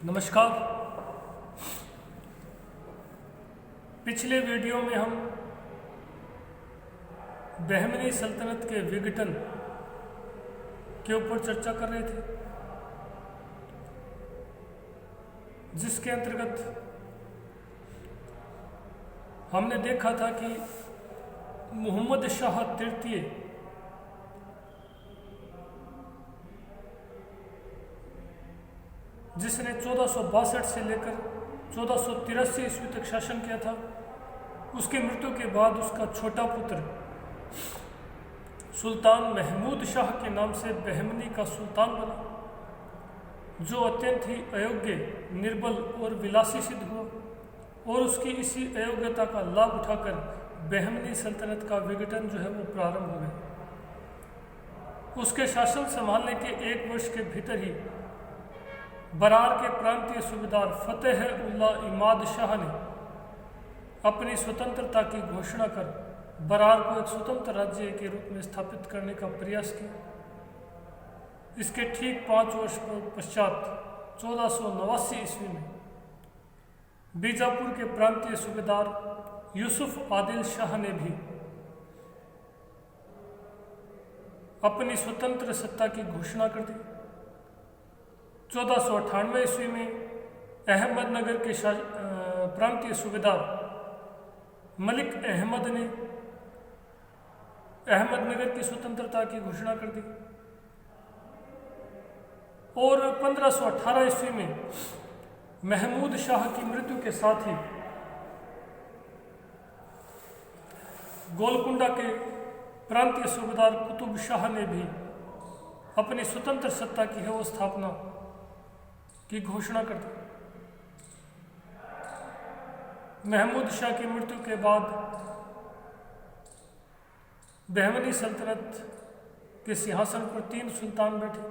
नमस्कार। पिछले वीडियो में हम बहमनी सल्तनत के विघटन के ऊपर चर्चा कर रहे थे, जिसके अंतर्गत हमने देखा था कि मोहम्मद शाह तृतीय जिसने 1462 से लेकर 1483 ईस्वी तक शासन किया था, उसकी मृत्यु के बाद उसका छोटा पुत्र सुल्तान महमूद शाह के नाम से बहमनी का सुल्तान बना, जो अत्यंत ही अयोग्य, निर्बल और विलासी सिद्ध हुआ और उसकी इसी अयोग्यता का लाभ उठाकर बहमनी सल्तनत का विघटन जो है वो प्रारंभ हो गया। उसके शासन संभालने के 1 वर्ष के भीतर ही बरार के प्रांतीय सूबेदार फतेह उल्लाह इमाद शाह ने अपनी स्वतंत्रता की घोषणा कर बरार को एक स्वतंत्र राज्य के रूप में स्थापित करने का प्रयास किया। इसके ठीक 5 वर्ष पश्चात 1489 ईस्वी में बीजापुर के प्रांतीय सूबेदार यूसुफ आदिल शाह ने भी अपनी स्वतंत्र सत्ता की घोषणा कर दी। 1498 ईस्वी में अहमदनगर के प्रांतीय सूबेदार मलिक अहमद ने अहमदनगर की स्वतंत्रता की घोषणा कर दी और 1518 ईस्वी में महमूद शाह की मृत्यु के साथ ही गोलकुंडा के प्रांतीय सूबेदार कुतुब शाह ने भी अपनी स्वतंत्र सत्ता की है वो स्थापना की घोषणा कर दी। महमूद शाह की मृत्यु के बाद बहमनी सल्तनत के सिंहासन पर 3 सुल्तान बैठे।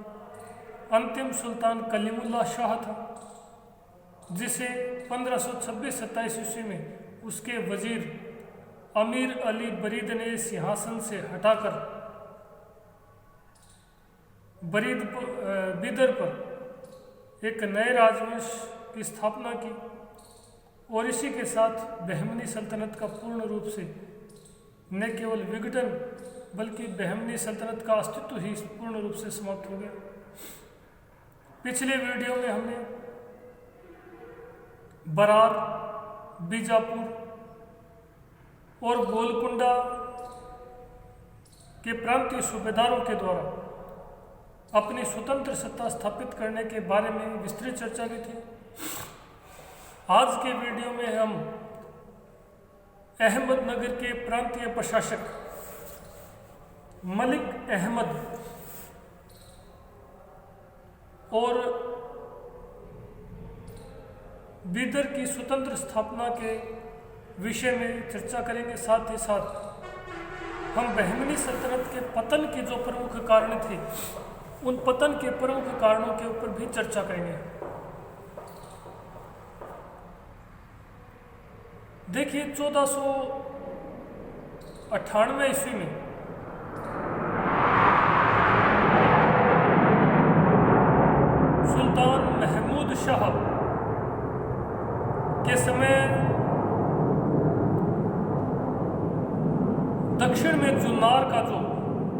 अंतिम सुल्तान कलीमुल्लाह शाह था, जिसे 1526-27 ईस्वी में उसके वजीर अमीर अली बरीद ने सिंहासन से हटाकर बिदर पर एक नए राजवंश की स्थापना की और इसी के साथ बहमनी सल्तनत का पूर्ण रूप से न केवल विघटन बल्कि बहमनी सल्तनत का अस्तित्व ही पूर्ण रूप से समाप्त हो गया। पिछले वीडियो में हमने बरार, बीजापुर और गोलकुंडा के प्रांतीय सूबेदारों के द्वारा अपनी स्वतंत्र सत्ता स्थापित करने के बारे में विस्तृत चर्चा की थी। आज के वीडियो में हम अहमदनगर के प्रांतीय प्रशासक मलिक अहमद और बीदर की स्वतंत्र स्थापना के विषय में चर्चा करेंगे। साथ ही साथ हम बहमनी सल्तनत के पतन के जो प्रमुख कारण थे, उन पतन के प्रमुख कारणों के ऊपर भी चर्चा करेंगे। देखिए, 1498 ईस्वी में सुल्तान महमूद शाह के समय दक्षिण में जुन्नार का जो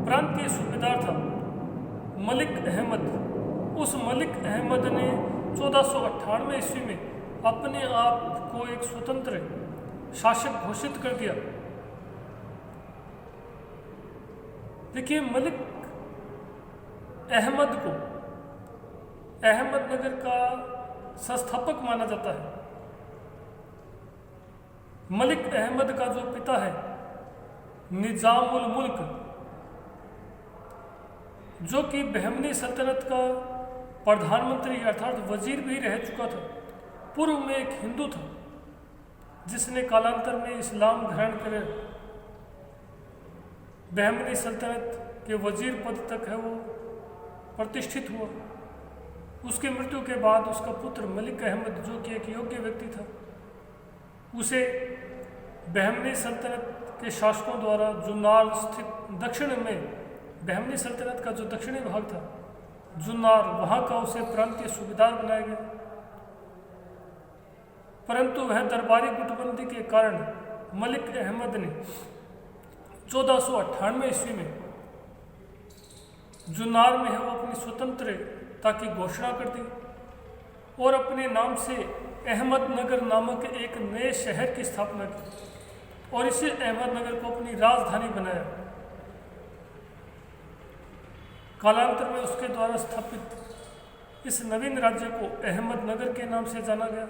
प्रांतीय सूबेदार था मलिक अहमद, उस मलिक अहमद ने 1498 ईस्वी में अपने आप को एक स्वतंत्र शासक घोषित कर दिया। देखिए, मलिक अहमद को अहमदनगर का संस्थापक माना जाता है। मलिक अहमद का जो पिता है निजामुल मुल्क, जो कि बहमनी सल्तनत का प्रधानमंत्री अर्थात वजीर भी रह चुका था, पूर्व में एक हिंदू था जिसने कालांतर में इस्लाम ग्रहण कर बहमनी सल्तनत के वजीर पद तक है वो प्रतिष्ठित हुआ। उसकी मृत्यु के बाद उसका पुत्र मलिक अहमद, जो कि एक योग्य व्यक्ति था, उसे बहमनी सल्तनत के शासकों द्वारा जुन्नार स्थित दक्षिण में बहमनी सल्तनत का जो दक्षिणी भाग था जुन्नार, वहाँ का उसे प्रांतीय सूबेदार बनाया गया परंतु वह दरबारी गुटबंदी के कारण मलिक अहमद ने 1498 ईस्वी में जुन्नार में है वो अपनी स्वतंत्रता की घोषणा कर दी और अपने नाम से अहमदनगर नामक एक नए शहर की स्थापना की और इसे अहमदनगर को अपनी राजधानी बनाया। कालांतर में उसके द्वारा स्थापित इस नवीन राज्य को अहमदनगर के नाम से जाना गया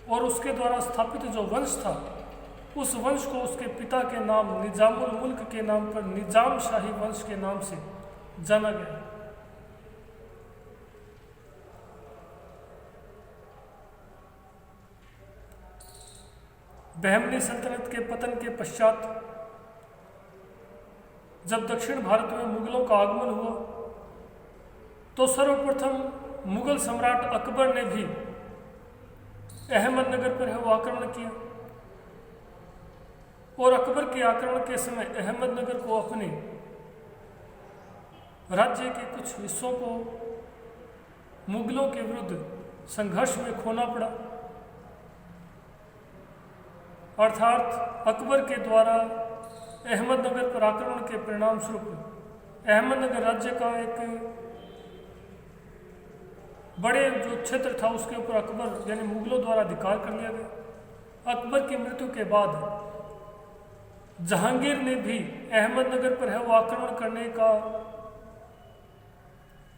और उसके द्वारा स्थापित जो वंश था उस वंश को उसके पिता के नाम निजामुल मुल्क के नाम पर निजाम शाही वंश के नाम से जाना गया। बहमनी सल्तनत के पतन के पश्चात जब दक्षिण भारत में मुगलों का आगमन हुआ तो सर्वप्रथम मुगल सम्राट अकबर ने भी अहमदनगर पर वो आक्रमण किया और अकबर के आक्रमण के समय अहमदनगर को अपने राज्य के कुछ हिस्सों को मुगलों के विरुद्ध संघर्ष में खोना पड़ा। अर्थात अकबर के द्वारा अहमदनगर पर आक्रमण के परिणाम स्वरूप अहमदनगर राज्य का एक बड़े जो क्षेत्र था उसके ऊपर अकबर यानी मुगलों द्वारा अधिकार कर लिया गया। अकबर की मृत्यु के बाद जहांगीर ने भी अहमदनगर पर है वो आक्रमण करने का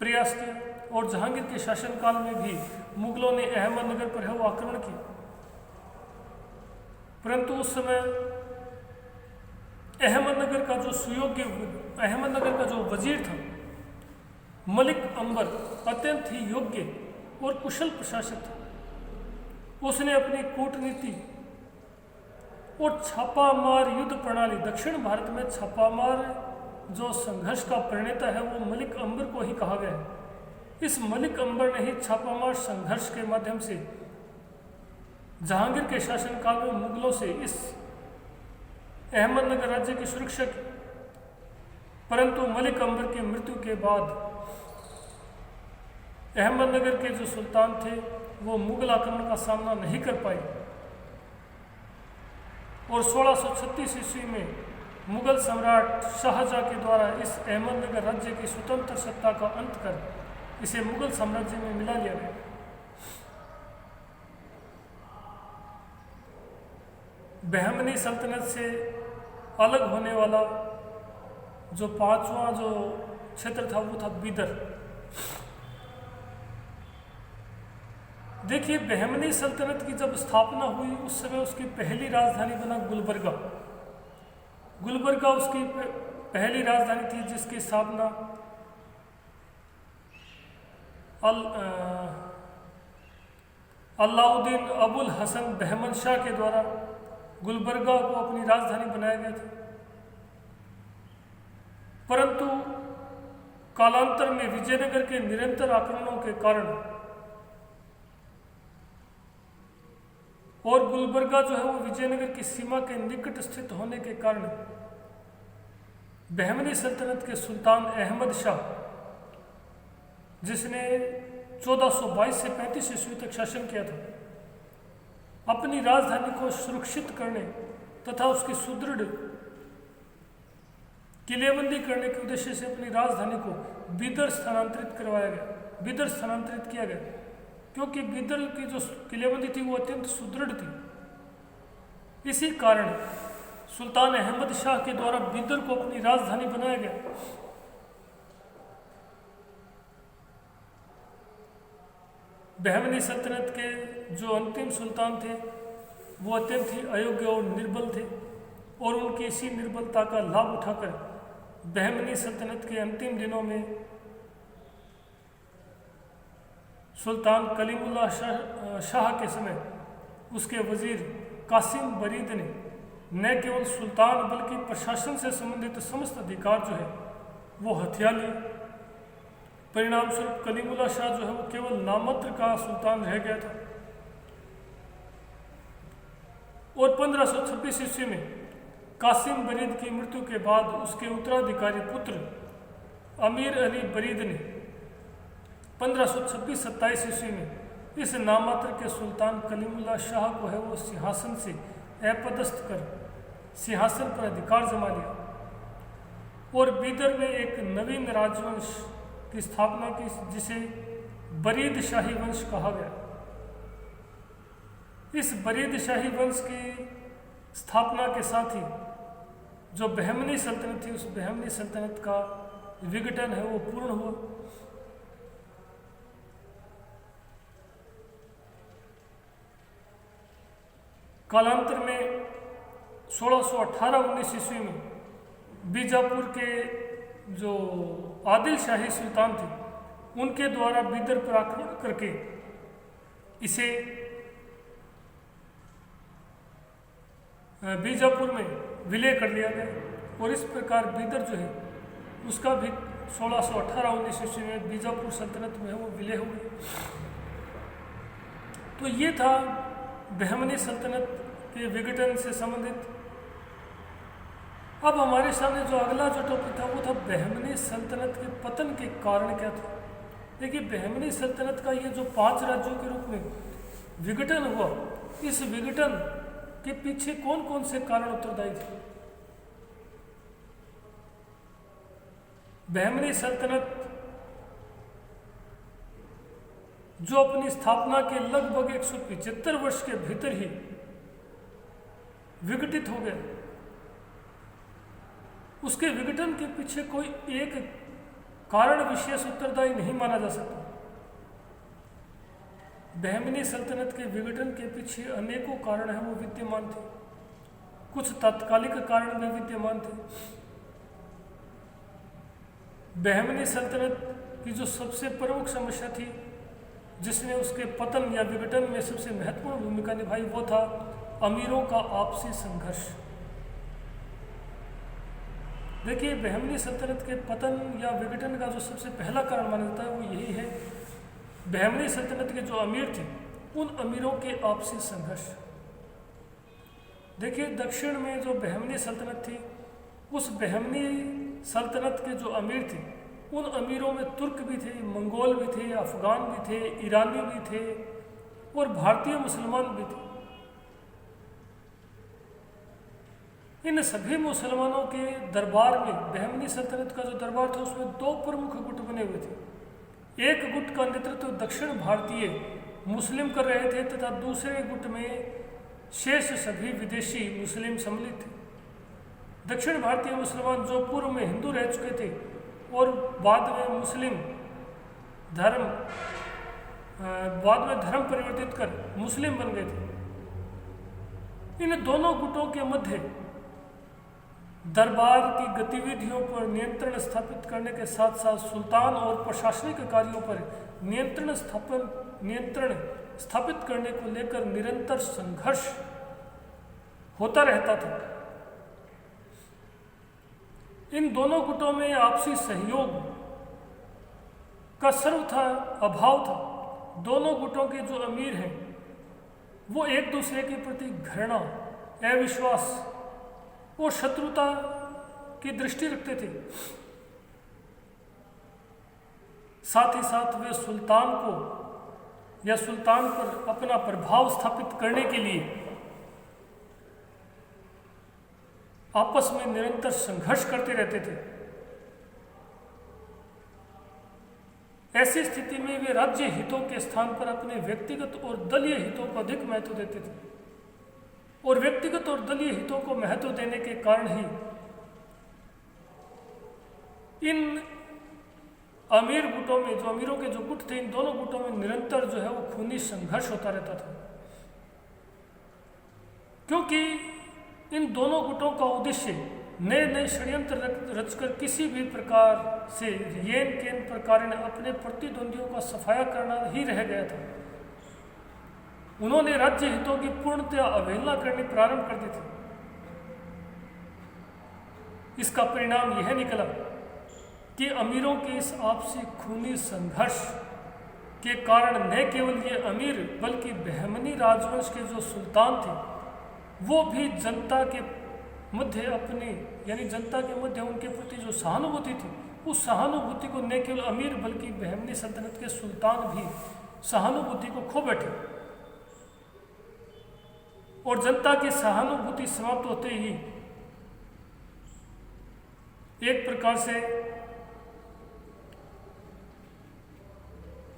प्रयास किया और जहांगीर के शासनकाल में भी मुगलों ने अहमदनगर पर है वो आक्रमण किया, परंतु उस समय अहमदनगर का जो सुयोग्य अहमदनगर का जो वजीर था मलिक अंबर अत्यंत ही योग्य और कुशल प्रशासक था। उसने अपनी कूटनीति और छापामार युद्ध प्रणाली दक्षिण भारत में छापामार जो संघर्ष का प्रणेता है वो मलिक अंबर को ही कहा गया है। इस मलिक अंबर ने ही छापामार संघर्ष के माध्यम से जहांगीर के शासनकाल में मुगलों से इस अहमदनगर राज्य की सुरक्षा की, परंतु मलिक अंबर की मृत्यु के बाद अहमदनगर के जो सुल्तान थे वो मुगल आक्रमण का सामना नहीं कर पाए और 1636 ईस्वी में मुगल सम्राट शाहजहां के द्वारा इस अहमदनगर राज्य की स्वतंत्र सत्ता का अंत कर इसे मुगल साम्राज्य में मिला लिया गया। बहमनी सल्तनत से अलग होने वाला जो पांचवा जो क्षेत्र था वो था बीदर। देखिए, बहमनी सल्तनत की जब स्थापना हुई उस समय उसकी पहली राजधानी बना गुलबर्गा। गुलबर्गा उसकी पहली राजधानी थी जिसकी स्थापना अलाउद्दीन अबुल हसन बहमन शाह के द्वारा गुलबर्गा को अपनी राजधानी बनाया गया था, परंतु कालांतर में विजयनगर के निरंतर आक्रमणों के कारण और गुलबर्गा जो है वो विजयनगर की सीमा के निकट स्थित होने के कारण बहमनी सल्तनत के सुल्तान अहमद शाह, जिसने 1422 से 35 ईस्वी तक शासन किया था, अपनी राजधानी को सुरक्षित करने तथा उसकी सुदृढ़ किलेबंदी करने के उद्देश्य से अपनी राजधानी को बीदर स्थानांतरित करवाया गया, बीदर स्थानांतरित किया गया, क्योंकि बीदर की जो किलेबंदी थी वो अत्यंत सुदृढ़ थी। इसी कारण सुल्तान अहमद शाह के द्वारा बीदर को अपनी राजधानी बनाया गया। बहमनी सल्तनत के जो अंतिम सुल्तान थे वो अत्यंत ही अयोग्य और निर्बल थे और उनकी इसी निर्बलता का लाभ उठाकर बहमनी सल्तनत के अंतिम दिनों में सुल्तान कलीमुल्लाह शाह के समय उसके वजीर कासिम बरीद ने न केवल सुल्तान बल्कि प्रशासन से संबंधित समस्त अधिकार जो है वो हथिया लिए। परिणाम स्वरूप कलीमुल्लाह शाह जो है वो केवल नाममात्र का सुल्तान रह गया था और 1526 ईस्वी में कासिम बरीद की मृत्यु के बाद उसके उत्तराधिकारी पुत्र अमीर अली बरीद ने 1526-27 ईस्वी में इस नामात्र के सुल्तान कलीमुल्लाह शाह को है वो सिंहासन से अपदस्थ कर सिंहासन पर अधिकार जमा लिया और बीदर में एक नवीन राजवंश की स्थापना की जिसे बरीद शाही वंश कहा गया। इस बरीद शाही वंश की स्थापना के साथ ही जो बहमनी सल्तनत थी उस बहमनी सल्तनत का विघटन है वो पूर्ण हुआ। कालांतर में 1618-19 ईस्वी में बीजापुर के जो आदिल शाही सुल्तान थे उनके द्वारा बीदर पर आक्रमण करके इसे बीजापुर में विलय कर लिया गया और इस प्रकार बीदर जो है उसका भी 1618-19 ईस्वी में बीजापुर सल्तनत में वो विलय हो गई। तो ये था बहमनी सल्तनत के विघटन से संबंधित। अब हमारे सामने जो अगला जो टॉपिक था वो था बहमनी सल्तनत के पतन के कारण क्या थे। देखिए बहमनी सल्तनत का ये जो 5 राज्यों के रूप में विघटन हुआ, इस विघटन के पीछे कौन कौन से कारण उत्तरदायी थे। बहमनी सल्तनत जो अपनी स्थापना के लगभग 175 वर्ष के भीतर ही विघटित हो गया, उसके विघटन के पीछे कोई एक कारण विशेष उत्तरदायी नहीं माना जा सकता। बहमनी सल्तनत के विघटन के पीछे अनेकों कारण हैं वो विद्यमान थे, कुछ तात्कालिक कारण भी विद्यमान थे। बहमनी सल्तनत की जो सबसे प्रमुख समस्या थी जिसने उसके पतन या विघटन में सबसे महत्वपूर्ण भूमिका निभाई वो था अमीरों का आपसी संघर्ष। देखिए बहमनी सल्तनत के पतन या विघटन का जो सबसे पहला कारण माना जाता है वो यही है, बहमनी सल्तनत के जो अमीर थे उन अमीरों के आपसी संघर्ष। देखिए दक्षिण में जो बहमनी सल्तनत थी उस बहमनी सल्तनत के जो अमीर थे उन अमीरों में तुर्क भी थे, मंगोल भी थे, अफगान भी थे, ईरानी भी थे और भारतीय मुसलमान भी थे। इन सभी मुसलमानों के दरबार में बहमनी सल्तनत का जो दरबार था उसमें 2 प्रमुख गुट बने हुए थे। एक गुट का नेतृत्व दक्षिण भारतीय मुस्लिम कर रहे थे तथा दूसरे गुट में शेष सभी विदेशी मुस्लिम सम्मिलित थे। दक्षिण भारतीय मुसलमान जो पूर्व में हिंदू रह चुके थे और बाद में धर्म परिवर्तित कर मुस्लिम बन गए थे। इन दोनों गुटों के मध्य दरबार की गतिविधियों पर नियंत्रण स्थापित करने के साथ साथ सुल्तान और प्रशासनिक कार्यों पर नियंत्रण स्थापित करने को लेकर निरंतर संघर्ष होता रहता था। इन दोनों गुटों में आपसी सहयोग का सर्वथा अभाव था। दोनों गुटों के जो अमीर हैं वो एक दूसरे के प्रति घृणा, अविश्वास और शत्रुता की दृष्टि रखते थे। साथ ही साथ वे सुल्तान को या सुल्तान पर अपना प्रभाव स्थापित करने के लिए आपस में निरंतर संघर्ष करते रहते थे। ऐसी स्थिति में वे राज्य हितों के स्थान पर अपने व्यक्तिगत और दलीय हितों को अधिक महत्व देते थे और व्यक्तिगत और दलीय हितों को महत्व देने के कारण ही इन अमीर गुटों में जो अमीरों के जो गुट थे इन दोनों गुटों में निरंतर जो है वो खूनी संघर्ष होता रहता था, क्योंकि इन दोनों गुटों का उद्देश्य नए नए षड्यंत्र रचकर किसी भी प्रकार से येन केन प्रकार अपने प्रतिद्वंदियों का सफाया करना ही रह गया था। उन्होंने राज्य हितों की पूर्णतया अवहेलना करनी प्रारंभ कर दी थी। इसका परिणाम यह निकला कि अमीरों के इस आपसी खूनी संघर्ष के कारण न केवल ये अमीर बल्कि बहमनी राजवंश के जो सुल्तान थे वो भी जनता के मध्य उनके प्रति जो सहानुभूति थी उस सहानुभूति को न केवल अमीर बल्कि बहमनी सल्तनत के सुल्तान भी सहानुभूति को खो बैठे और जनता की सहानुभूति समाप्त होते ही एक प्रकार से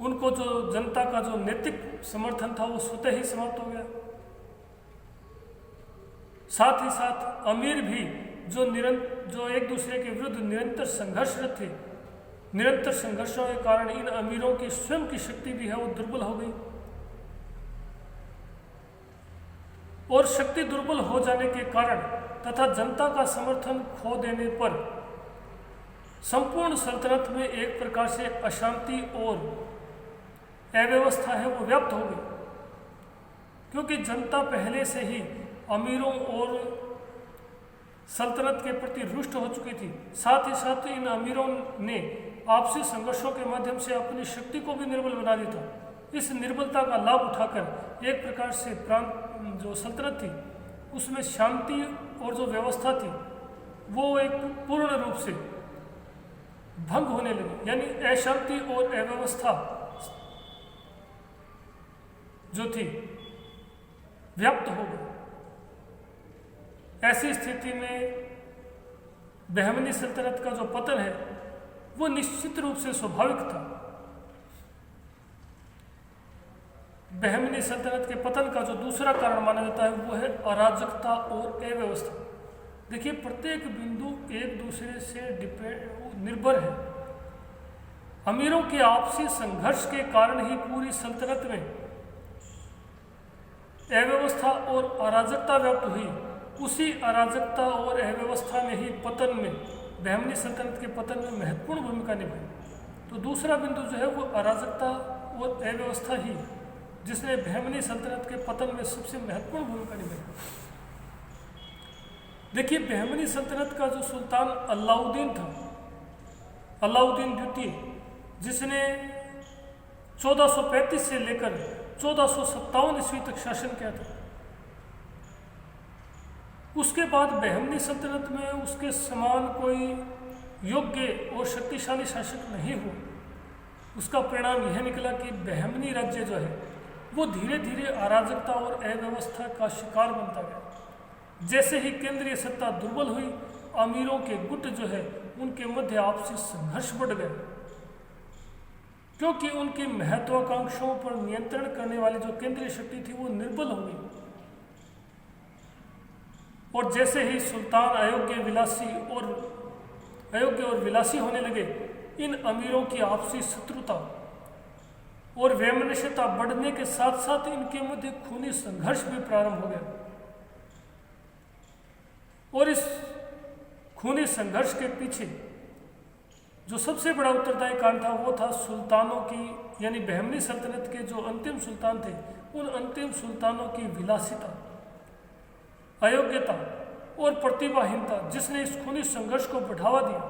उनको जो जनता का जो नैतिक समर्थन था वो स्वतः ही समाप्त हो गया। साथ ही साथ अमीर भी जो एक दूसरे के विरुद्ध निरंतर संघर्षरत थे, निरंतर संघर्षों के कारण इन अमीरों की स्वयं की शक्ति भी है वो दुर्बल हो गई और शक्ति दुर्बल हो जाने के कारण तथा जनता का समर्थन खो देने पर संपूर्ण सल्तनत में एक प्रकार से अशांति और अव्यवस्था है वो व्याप्त हो गई, क्योंकि जनता पहले से ही अमीरों और सल्तनत के प्रति रुष्ट हो चुकी थी। साथ ही साथ इन अमीरों ने आपसी संघर्षों के माध्यम से अपनी शक्ति को भी निर्बल बना दिया था। इस निर्बलता का लाभ उठाकर एक प्रकार से प्रांत जो सल्तनत थी उसमें शांति और जो व्यवस्था थी वो एक पूर्ण रूप से भंग होने लगी, यानी अशांति और अव्यवस्था जो थी व्याप्त हो गई। ऐसी स्थिति में बहमनी सल्तनत का जो पतन है वो निश्चित रूप से स्वाभाविक था। बहमनी सल्तनत के पतन का जो दूसरा कारण माना जाता है वो है अराजकता और अव्यवस्था। देखिए, प्रत्येक बिंदु एक दूसरे से निर्भर है। अमीरों के आपसी संघर्ष के कारण ही पूरी सल्तनत में अव्यवस्था और अराजकता व्याप्त हुई। उसी अराजकता और अव्यवस्था ने ही पतन में, बहमनी सल्तनत के पतन में महत्वपूर्ण भूमिका निभाई। तो दूसरा बिंदु जो है वो अराजकता और अव्यवस्था ही जिसने बहमनी सल्तनत के पतन में सबसे महत्वपूर्ण भूमिका निभाई। देखिए, बहमनी सल्तनत का जो सुल्तान अलाउद्दीन था, अलाउद्दीन द्वितीय, जिसने 1435 से लेकर 1457 ईस्वी तक शासन किया था, उसके बाद बहमनी सल्तनत में उसके समान कोई योग्य और शक्तिशाली शासक नहीं हुआ। उसका परिणाम यह निकला कि बहमनी राज्य जो है वो धीरे धीरे अराजकता और अव्यवस्था का शिकार बनता गया। जैसे ही केंद्रीय सत्ता दुर्बल हुई, अमीरों के गुट जो है उनके मध्य आपसी संघर्ष बढ़ गया, क्योंकि उनकी महत्वाकांक्षाओं पर नियंत्रण करने वाली जो केंद्रीय शक्ति थी वो निर्बल हो गई। और जैसे ही सुल्तान अयोग्य और विलासी होने लगे, इन अमीरों की आपसी शत्रुता और वैमनस्यता बढ़ने के साथ साथ इनके मध्य खूनी संघर्ष भी प्रारंभ हो गया। और इस खूनी संघर्ष के पीछे जो सबसे बड़ा उत्तरदायी कारण था वो था सुल्तानों की, यानी बहमनी सल्तनत के जो अंतिम सुल्तान थे, उन अंतिम सुल्तानों की विलासिता, अयोग्यता और प्रतिभाहीनता, जिसने इस खूनी संघर्ष को बढ़ावा दिया।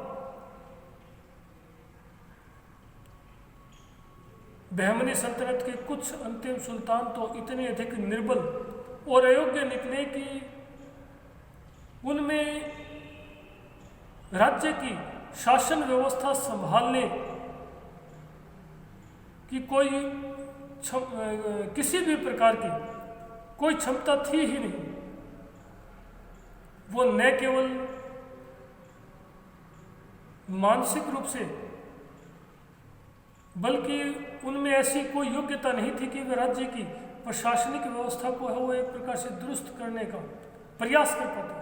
बहमनी सल्तनत के कुछ अंतिम सुल्तान तो इतने अधिक निर्बल और अयोग्य निकले कि उनमें राज्य की शासन व्यवस्था संभालने की किसी भी प्रकार की कोई क्षमता थी ही नहीं। वो न केवल मानसिक रूप से, बल्कि उनमें ऐसी कोई योग्यता नहीं थी कि वे राज्य की प्रशासनिक व्यवस्था को है वो एक प्रकार से दुरुस्त करने का प्रयास कर पाते।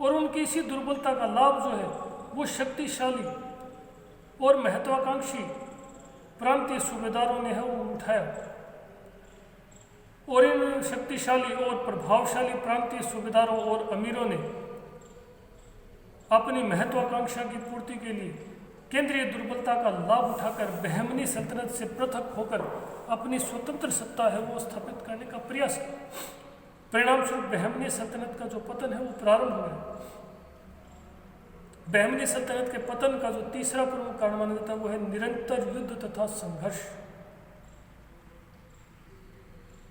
और उनकी इसी दुर्बलता का लाभ जो है वो शक्तिशाली और महत्वाकांक्षी प्रांतीय सूबेदारों ने है वो उठाया। और इन शक्तिशाली और प्रभावशाली प्रांतीय सूबेदारों और अमीरों ने अपनी महत्वाकांक्षा की पूर्ति के लिए केंद्रीय दुर्बलता का लाभ उठाकर बहमनी सल्तनत से पृथक होकर अपनी स्वतंत्र सत्ता है वो स्थापित करने का प्रयास किया। परिणाम स्वरूप बहमनी सल्तनत का जो पतन है वो प्रारंभ हो गया। बहमनी सल्तनत के पतन का जो तीसरा प्रमुख कारण माना जाता है वो है निरंतर युद्ध तथा संघर्ष।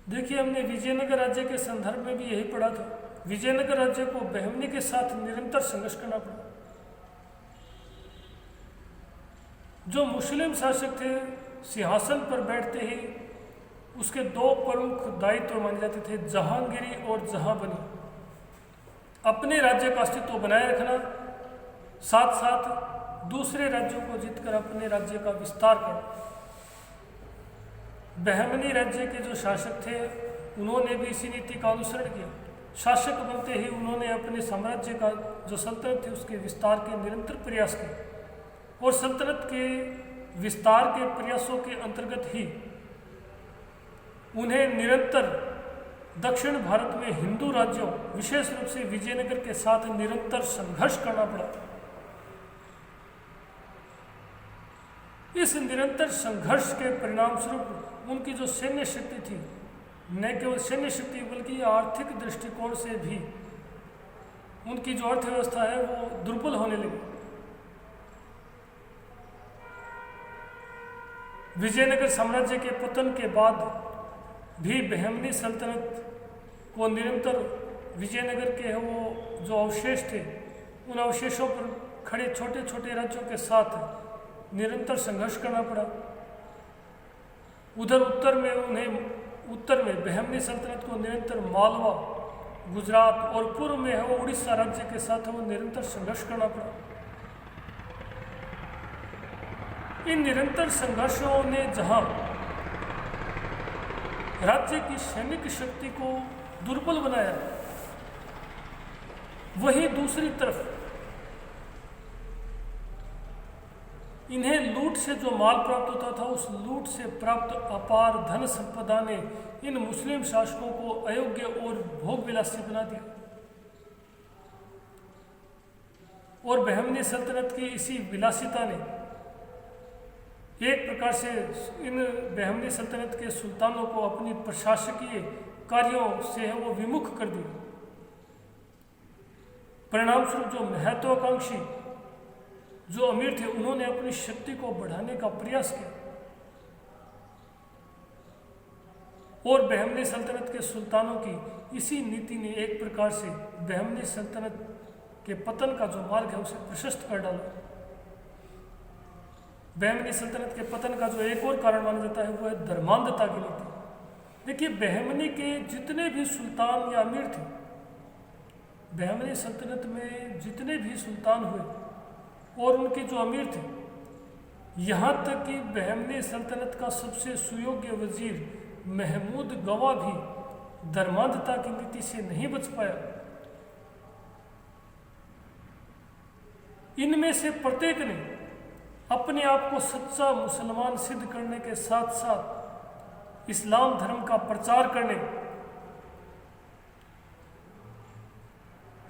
देखिए, हमने विजयनगर राज्य के संदर्भ में भी यही पढ़ा था। विजयनगर राज्य को बहमनी के साथ निरंतर संघर्ष करना पड़ा। जो मुस्लिम शासक थे सिंहासन पर बैठते ही उसके दो प्रमुख दायित्व माने जाते थे, जहांगीरी और जहांबनी। अपने राज्य का अस्तित्व बनाए रखना, साथ साथ दूसरे राज्यों को जीतकर अपने राज्य का विस्तार करना। बहमनी राज्य के जो शासक थे उन्होंने भी इसी नीति का अनुसरण किया। शासक बनते ही उन्होंने अपने साम्राज्य का जो सल्तनत थी उसके विस्तार के निरंतर प्रयास किए और सल्तनत के विस्तार के प्रयासों के अंतर्गत ही उन्हें निरंतर दक्षिण भारत में हिंदू राज्यों, विशेष रूप से विजयनगर के साथ निरंतर संघर्ष करना पड़ा। इस निरंतर संघर्ष के परिणाम स्वरूप उनकी जो सैन्य शक्ति थी, न केवल सैन्य शक्ति बल्कि आर्थिक दृष्टिकोण से भी उनकी जो अर्थव्यवस्था है वो दुर्बल होने लगी। विजयनगर साम्राज्य के पतन के बाद भी बहमनी सल्तनत को निरंतर विजयनगर के वो जो अवशेष थे उन अवशेषों पर खड़े छोटे छोटे राज्यों के साथ निरंतर संघर्ष करना पड़ा। उधर उत्तर में बहमनी सल्तनत को निरंतर मालवा, गुजरात और पूर्व में है वो उड़ीसा राज्य के साथ वो निरंतर संघर्ष करना पड़ा। इन निरंतर संघर्षों ने जहां राज्य की सैनिक शक्ति को दुर्बल बनाया, वहीं दूसरी तरफ इन्हें लूट से जो माल प्राप्त होता था उस लूट से प्राप्त अपार धन संपदा ने इन मुस्लिम शासकों को अयोग्य और भोग विलासी बना दिया। और बहमनी सल्तनत की इसी विलासिता ने एक प्रकार से इन बहमनी सल्तनत के सुल्तानों को अपनी प्रशासकीय कार्यों से वो विमुख कर दिया। परिणाम स्वरूप जो महत्वाकांक्षी जो अमीर थे उन्होंने अपनी शक्ति को बढ़ाने का प्रयास किया और बहमनी सल्तनत के सुल्तानों की इसी नीति ने एक प्रकार से बहमनी सल्तनत के पतन का जो मार्ग है उसे प्रशस्त कर डाला। बहमनी सल्तनत के पतन का जो एक और कारण माना जाता है वो है धर्मांधता की नीति। देखिए, बहमनी के जितने भी सुल्तान या अमीर थे, बहमनी सल्तनत में जितने भी सुल्तान हुए और उनके जो अमीर थे, यहाँ तक कि बहमनी सल्तनत का सबसे सुयोग्य वजीर महमूद गवा भी धर्मांधता की नीति से नहीं बच पाया। इनमें से प्रत्येक ने अपने आप को सच्चा मुसलमान सिद्ध करने के साथ साथ इस्लाम धर्म का प्रचार करने,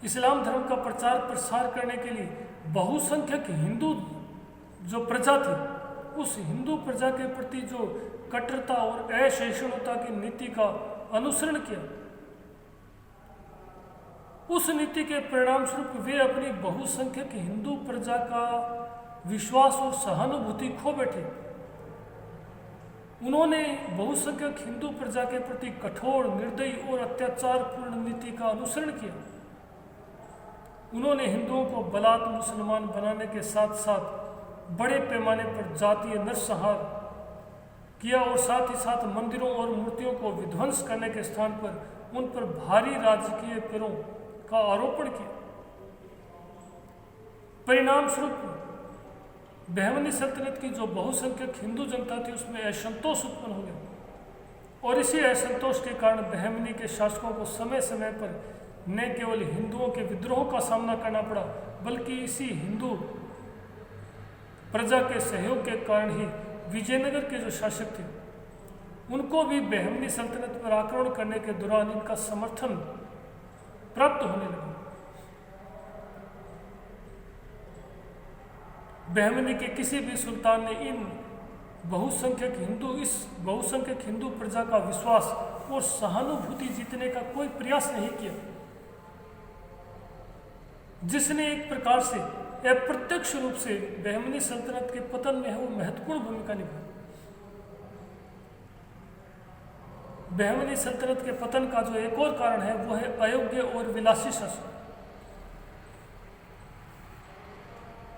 इस्लाम धर्म का प्रचार प्रसार करने के लिए बहुसंख्यक हिंदू जो प्रजा थी उस हिंदू प्रजा के प्रति जो कट्टरता और असहिष्णुता की नीति का अनुसरण किया, उस नीति के परिणाम स्वरूप वे अपनी बहुसंख्यक हिंदू प्रजा का विश्वास और सहानुभूति खो बैठे। उन्होंने बहुसंख्यक हिंदू प्रजा के प्रति कठोर, निर्दयी और अत्याचारपूर्ण नीति का अनुसरण किया। उन्होंने हिंदुओं को बलात् मुसलमान बनाने के साथ साथ बड़े पैमाने पर जातीय नरसंहार किया और साथ ही साथ मंदिरों और मूर्तियों को विध्वंस करने के स्थान पर उन पर भारी राजकीय करों का आरोपण किया। परिणाम स्वरूप बहमनी सल्तनत की जो बहुसंख्यक हिंदू जनता थी उसमें असंतोष उत्पन्न हो गया और इसी असंतोष के कारण बहमनी के शासकों को समय समय पर न केवल हिंदुओं के विद्रोह का सामना करना पड़ा बल्कि इसी हिंदू प्रजा के सहयोग के कारण ही विजयनगर के जो शासक थे उनको भी बहमनी सल्तनत पर आक्रमण करने के दौरान इनका समर्थन प्राप्त होने लगा। बहमनी के किसी भी सुल्तान ने इस बहुसंख्यक हिंदू प्रजा का विश्वास और सहानुभूति जीतने का कोई प्रयास नहीं किया, जिसने एक प्रकार से अप्रत्यक्ष रूप से बहमनी सल्तनत के पतन में है वो महत्वपूर्ण भूमिका निभाई। बहमनी सल्तनत के पतन का जो एक और कारण है वो है अयोग्य और विलासी शासन।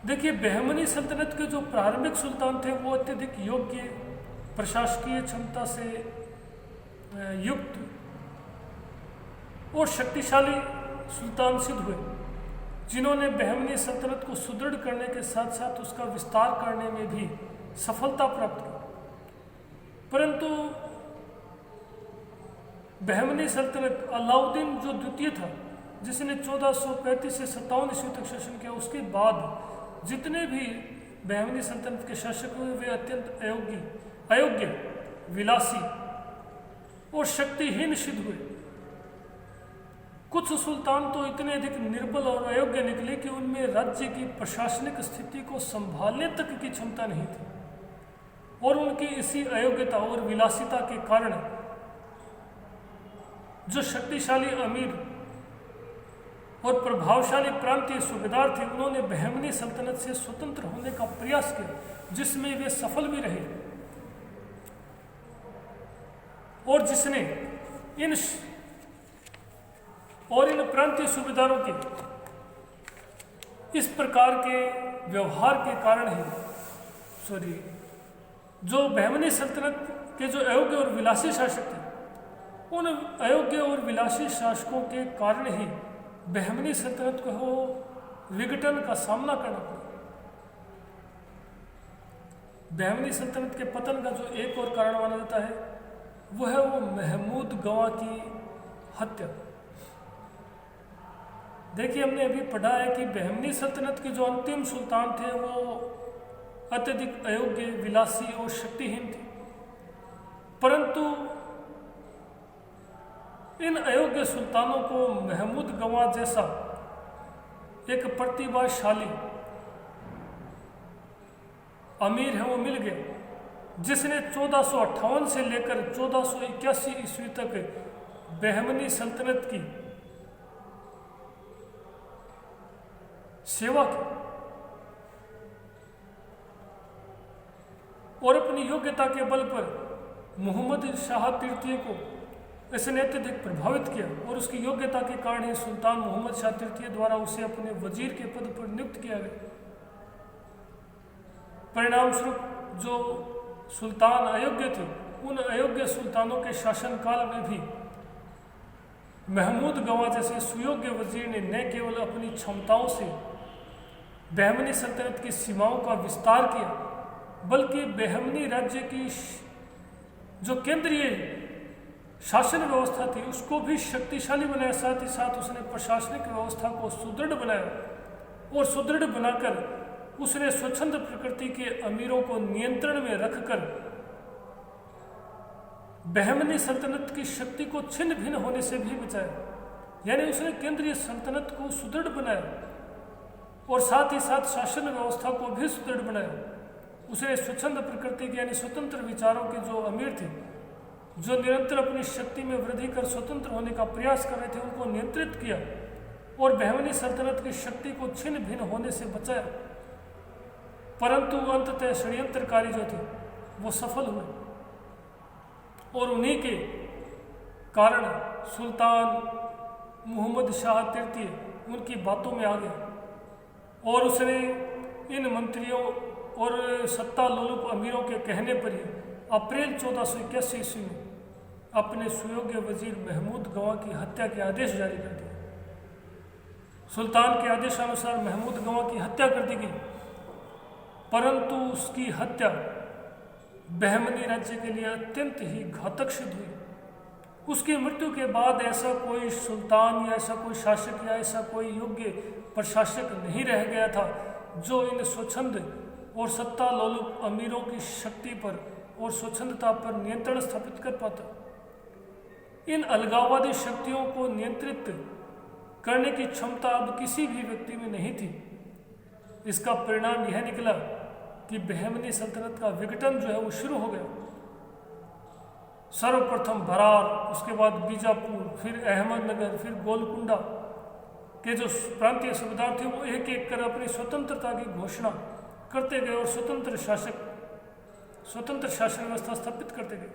देखिए, बहमनी सल्तनत के जो प्रारंभिक सुल्तान थे वो अत्यधिक योग्य प्रशासकीय क्षमता से युक्त और शक्तिशाली सुल्तान सिद्ध हुए, जिन्होंने बहमनी सल्तनत को सुदृढ़ करने के साथ साथ उसका विस्तार करने में भी सफलता प्राप्त की। परंतु बहमनी सल्तनत अलाउद्दीन जो द्वितीय था, जिसने 1435 से 57 ईस्वी तक शासन किया, उसके बाद जितने भी बहमनी सल्तनत के शासक हुए वे अत्यंत अयोग्य, विलासी और शक्तिहीन सिद्ध हुए। कुछ सुल्तान तो इतने अधिक निर्बल और अयोग्य निकले कि उनमें राज्य की प्रशासनिक स्थिति को संभालने तक की क्षमता नहीं थी, और उनकी इसी अयोग्यता और विलासिता के कारण जो शक्तिशाली अमीर और प्रभावशाली प्रांतीय सूबेदार थे, उन्होंने बहमनी सल्तनत से स्वतंत्र होने का प्रयास किया, जिसमें वे सफल भी रहे, और जिसने इन प्रांतीय सूबेदारों के इस प्रकार के व्यवहार के कारण ही जो बहमनी सल्तनत के जो अयोग्य और विलासी शासक थे, उन अयोग्य और विलासी शासकों के कारण ही बहमनी सल्तनत को विघटन का सामना करना पड़ा। बहमनी सल्तनत के पतन का जो एक और कारण माना जाता है वो है महमूद गवा की हत्या। देखिए, हमने अभी पढ़ा है कि बहमनी सल्तनत के जो अंतिम सुल्तान थे वो अत्यधिक अयोग्य, विलासी और शक्तिहीन थे, परंतु इन अयोग्य सुल्तानों को महमूद गवा जैसा एक प्रतिभाशाली अमीर है वो मिल गया, जिसने 1458 से लेकर 1481 ईस्वी तक बहमनी सल्तनत की सेवा की और अपनी योग्यता के बल पर मोहम्मद शाह तृतीय को इसने अत्यधिक प्रभावित किया, और उसकी योग्यता के कारण ही सुल्तान मोहम्मद शाह तृतीय द्वारा उसे अपने वजीर के पद पर नियुक्त किया गया। परिणाम स्वरूप जो सुल्तान अयोग्य थे, उन अयोग्य सुल्तानों के शासनकाल में भी महमूद गवा जैसे सुयोग्य वजीर ने न केवल अपनी क्षमताओं से बहमनी सल्तनत की सीमाओं का विस्तार किया, बल्कि बहमनी राज्य की जो केंद्रीय शासन व्यवस्था थी उसको भी शक्तिशाली बनाया। साथ ही साथ उसने प्रशासनिक व्यवस्था को सुदृढ़ बनाया, और सुदृढ़ बनाकर उसने स्वच्छंद प्रकृति के अमीरों को नियंत्रण में रखकर बहमनी सल्तनत की शक्ति को छिन्न भिन्न होने से भी बचाया। यानी उसने केंद्रीय सल्तनत को सुदृढ़ बनाया और साथ ही साथ शासन व्यवस्था को भी सुदृढ़ बनाया। उसने स्वच्छंद प्रकृति के यानी स्वतंत्र विचारों के जो अमीर थे, जो निरंतर अपनी शक्ति में वृद्धि कर स्वतंत्र होने का प्रयास कर रहे थे, उनको नियंत्रित किया और बहमनी सल्तनत की शक्ति को छिन्न भिन्न होने से बचाया। परंतु अंततः षड्यंत्रकारी जो थे वो सफल हुए, और उन्हीं के कारण सुल्तान मोहम्मद शाह तृतीय उनकी बातों में आ गया, और उसने इन मंत्रियों और सत्ता लोलुप अमीरों के कहने पर ही अप्रैल 1481 ईस्वी में अपने सुयोग्य वजीर महमूद गवा की हत्या के आदेश जारी कर दिए। सुल्तान के आदेशानुसार महमूद गवा की हत्या कर दी गई, परंतु उसकी हत्या बहमनी राज्य के लिए अत्यंत ही घातक सिद्ध हुई। उसकी मृत्यु के बाद ऐसा कोई सुल्तान या ऐसा कोई शासक या ऐसा कोई योग्य प्रशासक नहीं रह गया था जो इन स्वच्छंद और सत्ता लोलुप अमीरों की शक्ति पर और स्वच्छंदता पर नियंत्रण स्थापित कर पाता। इन अलगाववादी शक्तियों को नियंत्रित करने की क्षमता अब किसी भी व्यक्ति में नहीं थी। इसका परिणाम यह निकला कि बहमनी सल्तनत का विघटन जो है वो शुरू हो गया। सर्वप्रथम बरार, उसके बाद बीजापुर, फिर अहमदनगर, फिर गोलकुंडा के जो प्रांतीय सूबेदार थे वो एक एक कर अपनी स्वतंत्रता की घोषणा करते गए और स्वतंत्र शासन व्यवस्था स्थापित करते गए।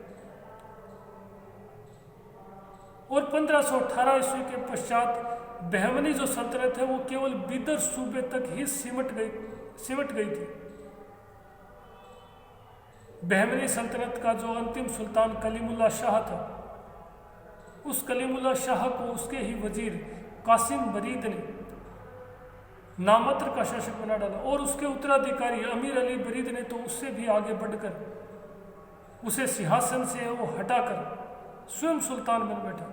और 1518 ईस्वी के पश्चात बहमनी जो सल्तनत है वो केवल बीदर सूबे तक ही सिमट गई थी। बहमनी सल्तनत का जो अंतिम सुल्तान कलीमुल्लाह शाह था, उस कलीमुल्लाह शाह को उसके ही वजीर कासिम बरीद ने नामात्र का शासक बना डाला और उसके उत्तराधिकारी अमीर अली बरीद ने तो उससे भी आगे बढ़कर उसे सिंहासन से वो हटाकर स्वयं सुल्तान बन बैठा।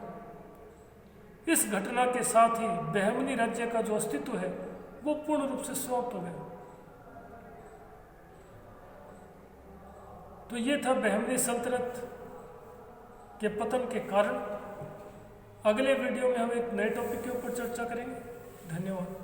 इस घटना के साथ ही बहमनी राज्य का जो अस्तित्व है वो पूर्ण रूप से समाप्त हो गया। तो ये था बहमनी सल्तनत के पतन के कारण। अगले वीडियो में हम एक नए टॉपिक के ऊपर चर्चा करेंगे। धन्यवाद।